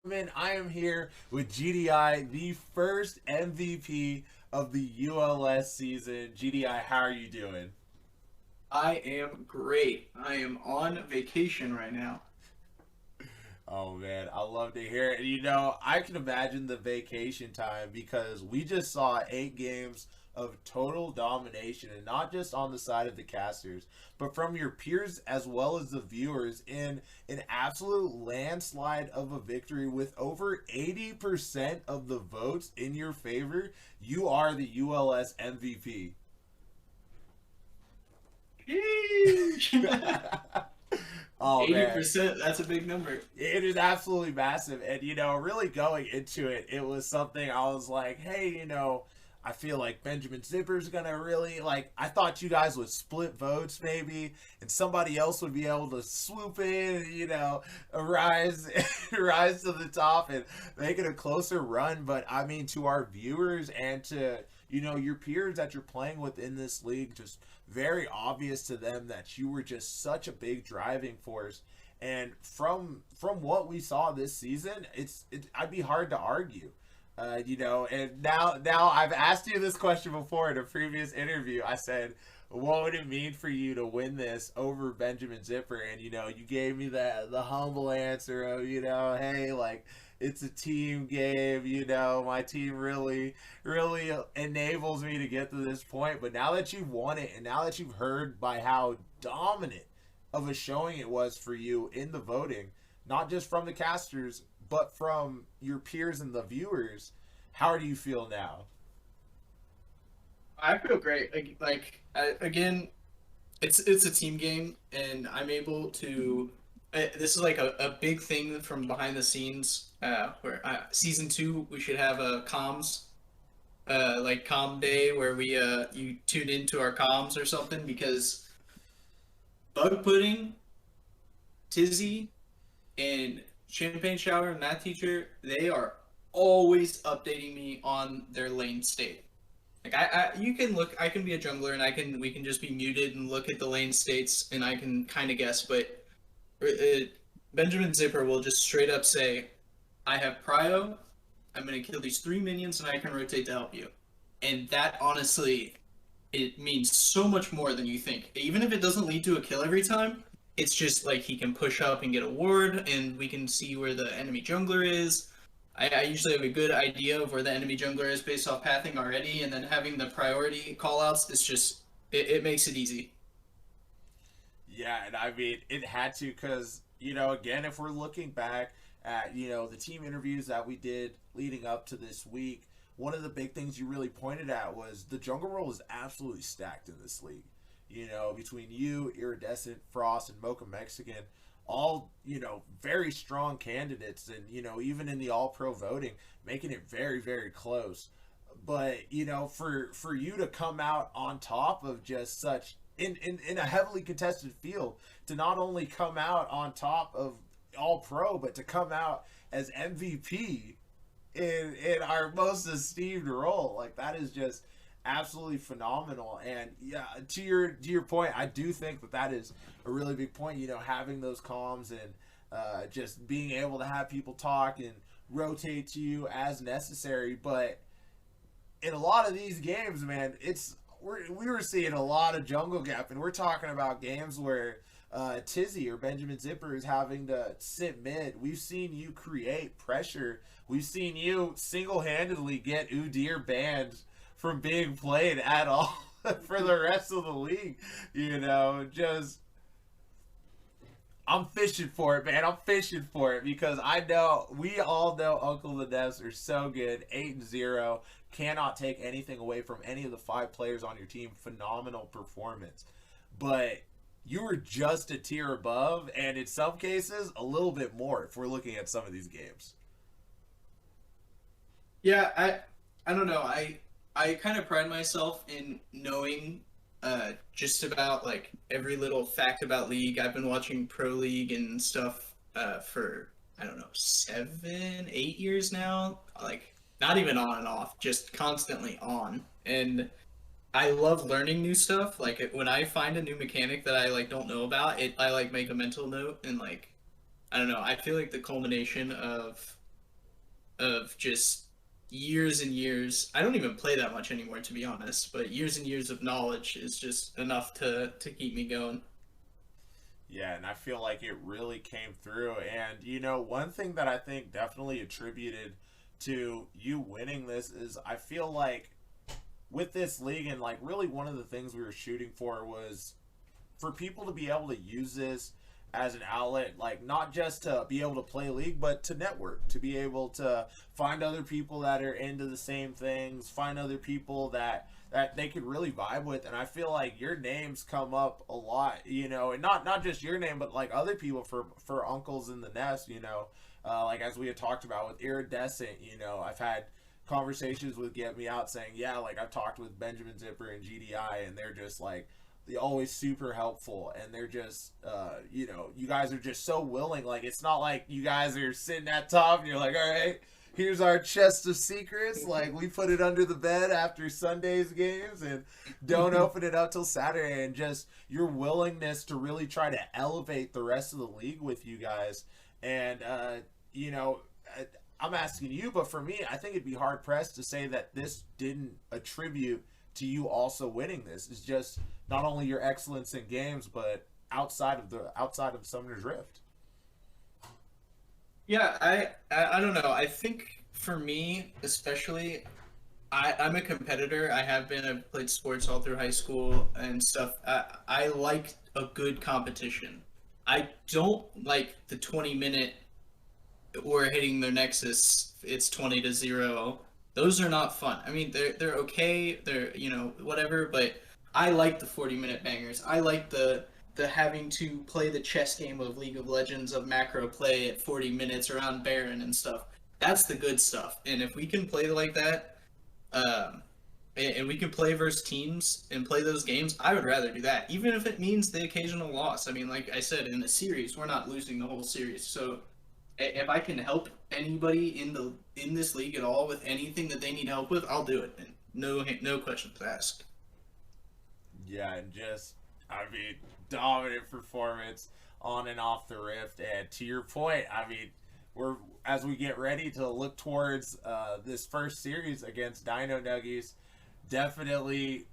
gentlemen, I am here with GDI, the first MVP of the ULS season. GDI, how are you doing? I am great. I am on vacation right now. Oh man, I love to hear it. I can imagine the vacation time because we just saw 8 games of total domination, and not just on the side of the casters, but from your peers as well as the viewers in an absolute landslide of a victory with over 80% of the votes in your favor. You are the ULS MVP. Sheesh. Oh man, 80%, that's a big number. it is absolutely massive. And, really going into it, it was something I was like, hey, I feel like Benjamin Zipper's gonna really like. I thought you guys would split votes maybe, and somebody else would be able to swoop in, and, rise, rise to the top and make it a closer run. But I mean, to our viewers and to your peers that you're playing with in this league, just very obvious to them that you were just such a big driving force. And from what we saw this season, I'd be hard to argue. And now I've asked you this question before in a previous interview. I said, what would it mean for you to win this over Benjamin Zipper? And you gave me the humble answer of, hey, like, it's a team game. My team really enables me to get to this point. But now that you've won it, and now that you've heard by how dominant of a showing it was for you in the voting, not just from the casters, but from your peers and the viewers, how do you feel now? I feel great. Again, it's a team game, and I'm able to. This is like a big thing from behind the scenes. Where season two, we should have a comms, like comm day where we you tune into our comms or something because bug pudding, Tizzy, and Champagne Shower, math teacher, they are always updating me on their lane state. Like you can look. I can be a jungler, and we can just be muted and look at the lane states, and I can kind of guess. But Benjamin Zipper will just straight up say, "I have prio. I'm gonna kill these 3 minions, and I can rotate to help you." And that honestly, it means so much more than you think. Even if it doesn't lead to a kill every time, it's just like he can push up and get a ward, and we can see where the enemy jungler is. I usually have a good idea of where the enemy jungler is based off pathing already, and then having the priority callouts is just it makes it easy. Yeah, and I mean, it had to because, again, if we're looking back at, the team interviews that we did leading up to this week, one of the big things you really pointed at was the jungle role is absolutely stacked in this league. Between you, Iridescent, Frost, and Mocha Mexican, all, very strong candidates, and, even in the all pro voting, making it very, very close. But, for you to come out on top of just such in a heavily contested field, to not only come out on top of all pro, but to come out as MVP in our most esteemed role, like, that is just absolutely phenomenal. And yeah, to your point, I do think that is a really big point. Having those comms and just being able to have people talk and rotate to you as necessary. But in a lot of these games, man, we were seeing a lot of jungle gap, and we're talking about games where Tizzy or Benjamin Zipper is having to sit mid. We've seen you create pressure. We've seen you single-handedly get Udyr banned from being played at all for the rest of the league. Just I'm fishing for it, man. I'm fishing for it because I know we all know Uncle the Nest are so good. 8-0 cannot take anything away from any of the 5 players on your team. Phenomenal performance, but you were just a tier above, and in some cases, a little bit more. If we're looking at some of these games, Yeah, I don't know. I kind of pride myself in knowing just about like every little fact about League. I've been watching Pro League and stuff for I don't know 7, 8 years now. Like not even on and off, just constantly on. And I love learning new stuff. Like when I find a new mechanic that I like don't know about, I like make a mental note and like I don't know. I feel like the culmination of of just years and years. I don't even play that much anymore, to be honest, but years and years of knowledge is just enough to keep me going. Yeah, and I feel like it really came through. And, one thing that I think definitely attributed to you winning this is I feel like with this league, and like really one of the things we were shooting for was for people to be able to use this as an outlet, like not just to be able to play league, but to network, to be able to find other people that are into the same things, find other people that they could really vibe with. And I feel like your names come up a lot, and not just your name, but like other people for uncles in the nest, like as we had talked about with Iridescent, I've had conversations with Get Me Out saying, yeah, like I've talked with Benjamin Zipper and GDI, and they're just like, they're always super helpful, and they're just you guys are just so willing. Like it's not like you guys are sitting at top and you're like, all right, here's our chest of secrets, like we put it under the bed after Sunday's games and don't open it up till Saturday. And just your willingness to really try to elevate the rest of the league with you guys. And I'm asking you, but for me, I think it'd be hard pressed to say that this didn't attribute to you also winning this. It's just not only your excellence in games, but outside of Summoner's Rift. Yeah, I don't know. I think for me, especially, I'm a competitor. I have been. I've played sports all through high school and stuff. I like a good competition. I don't like the 20-minute we're hitting their Nexus, it's 20-0. Those are not fun. I mean, they're okay. They're whatever. But I like the 40-minute bangers. I like the having to play the chess game of League of Legends of macro play at 40 minutes around Baron and stuff. That's the good stuff. And if we can play like that, and we can play versus teams and play those games, I would rather do that, even if it means the occasional loss. I mean, like I said, in the series, we're not losing the whole series. So if I can help anybody in this league at all with anything that they need help with, I'll do it. And no questions asked. Yeah, and just, I mean, dominant performance on and off the Rift. And to your point, I mean, as we get ready to look towards this first series against Dino Nuggies, definitely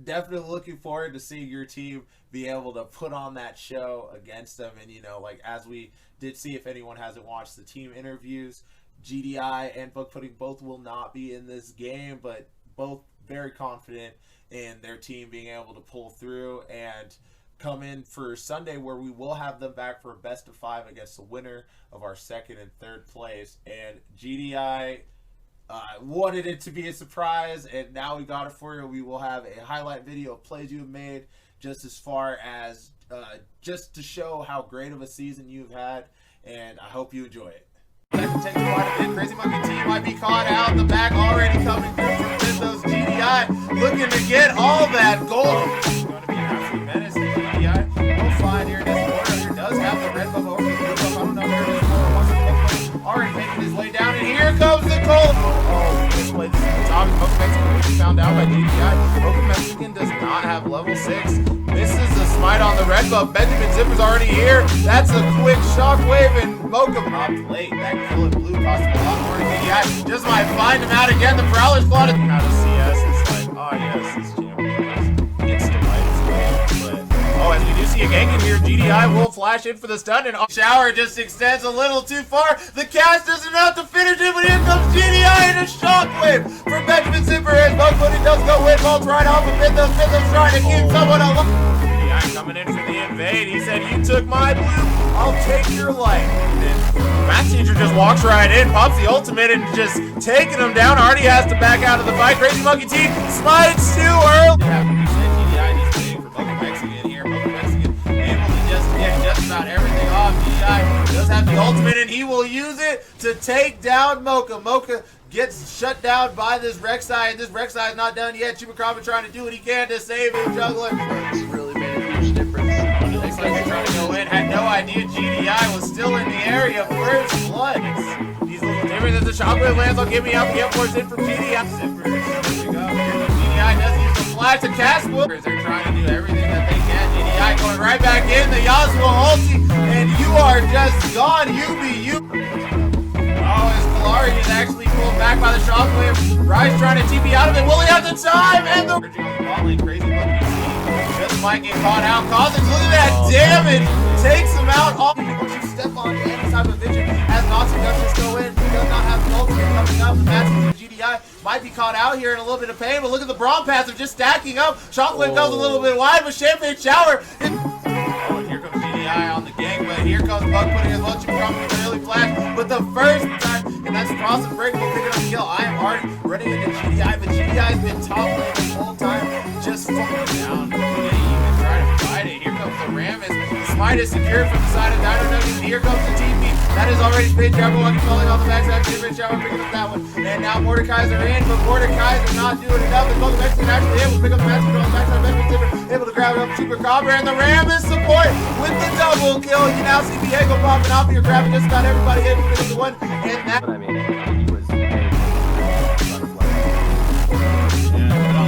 looking forward to seeing your team be able to put on that show against them. And like as we did see, if anyone hasn't watched the team interviews, GDI and Book Pudding both will not be in this game, but both very confident in their team being able to pull through and come in for Sunday, where we will have them back for a best of 5 against the winner of our second and third place. And GDI wanted it to be a surprise, and now we got it for you. We will have a highlight video of plays you have made, just as far as just to show how great of a season you've had, and I hope you enjoy it. Crazy Monkey team might be caught out. The back already coming through from Mythos. GDI looking to get all that gold. It's going to be an absolute menace. GDI will find here. This corner here does have the red buff over the blue buff. I don't know where this corner wants to already making his way down, and here comes the gold. This play, this is Tommy Poke Mexican found out by GDI. Poke Mexican does not have level 6. Misses the smite on the red buff. Benjamin Zipper's already here. That's a quick shockwave, and Mocha popped late. That kill at blue cost him a lot more to GDI. Just might find him out again. The Prowler's Claw out of CS. It's like, oh yes, this champion gets to light as well. But as we do see a gank in here, GDI will flash in for the stun, and Shower just extends a little too far. The cast isn't enough to finish it, but here comes GDI in a shockwave for Benjamin Zipper as Book Pudding does go in. Bolts right off of Mythos. Mythos trying to keep someone alive. Coming in for the invade. He said, you took my blue, I'll take your life. And Math Teacher just walks right in, pops the ultimate, and just taking him down. Already has to back out of the fight. Crazy Monkey Team smites too early. Yeah, but you said GDI needs waiting for Mocha Mexican here. Mocha Mexican able to just get just about everything off. GDI does have the ultimate, and he will use it to take down Mocha. Mocha gets shut down by this Rek'Sai, and this Rek'Sai is not done yet. Chupacabra trying to do what he can to save his juggler. It's really made a huge difference. Looks like they're trying to go in. Had no idea GDI was still in the area. First blood. These little different as the shockwave lands. I'll give me up. Get force in from GDI. Zipper. There we go. GDI does use the flash to cast. They're trying to do everything that they can. GDI going right back in. The Yasuo ulti, and you are just gone. You be you. Oh, as Kalari is actually back by the Shockwave. Rise trying to TP out of it. Will he have the time? And the crazy just might get caught out. Cousins, look at that damage. Takes him out. Once you step on any type of vision, as Nazi does just go in, he does not have the ultimate coming up. That's GDI might be caught out here in a little bit of pain, but look at the Braum path of just stacking up. Shockwave goes a little bit wide, but Champagne Shower. Oh, and here comes GDI on the gang, but here comes Bug putting his lunch from the early flash. But the first time, and that's Cross and Breakable picking up the kill. I am already running into GDI, but GDI has been top lane this whole time, just falling down. They even try to fight it. Here comes the Rammus. Smite is secured from the side of Dino Nuggets. Here comes the TP. That is already Spade Jabber Lucky falling on the backside. Champagne Shower picking up that one. And now Mordekaiser in, but Mordekaiser not doing enough. And both Mexican actually able to pick up the match control on the backside. Benjamin Zipper able to grab it up Super Cobra. And the Rammus support with the double kill. You now see Diego popping off here, grabbing just about everybody able to pick up the one. And that. But I mean, he was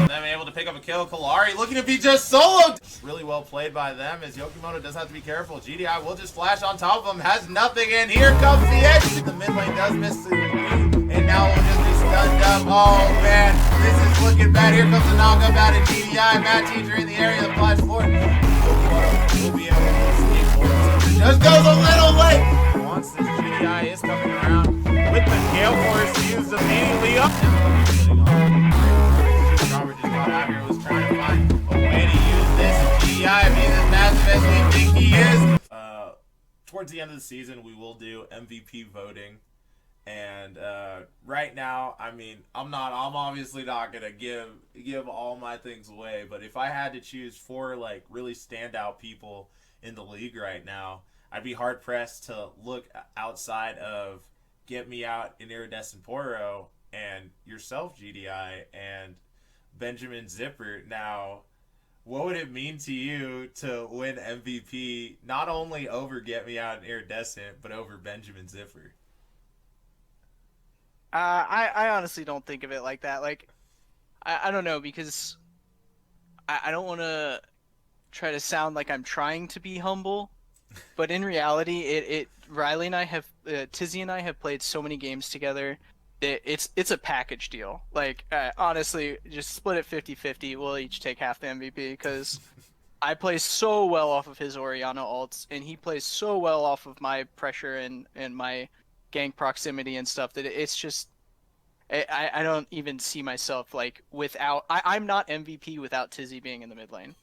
them able to pick up a kill. Kalari looking to be just soloed. Really well played by them, as Yokimoto does have to be careful. GDI will just flash on top of him, has nothing, and here comes the edge. The mid lane does miss the lead, and now we'll just be stunned up. Oh man, this is looking bad. Here comes the knockup out of GDI. Matt Teacher in the area, the flash forward. Yokimoto will be able to sneak forward. Just goes a little late. Once this GDI is coming around with the Gale Force used immediately up. Robert just got out here, was trying to find a way to use this GDI being as massive as we think he is. Towards the end of the season, we will do MVP voting. And right now, I mean, I'm obviously not gonna give all my things away, but if I had to choose 4 like really standout people in the league right now, I'd be hard pressed to look outside of Get Me Out in Iridescent Poro and yourself, GDI, and Benjamin Zipper. Now, what would it mean to you to win MVP not only over Get Me Out and Iridescent, but over Benjamin Zipper? I honestly don't think of it like that. Like, I don't know, because I don't want to try to sound like I'm trying to be humble, but in reality, Riley and I have, Tizzy and I have played so many games together. It's a package deal. Like, honestly, just split it 50-50. We'll each take half the MVP, because I play so well off of his Orianna ults, and he plays so well off of my pressure and my gank proximity and stuff, that it's just, I don't even see myself like without. I'm not MVP without Tizzy being in the mid lane.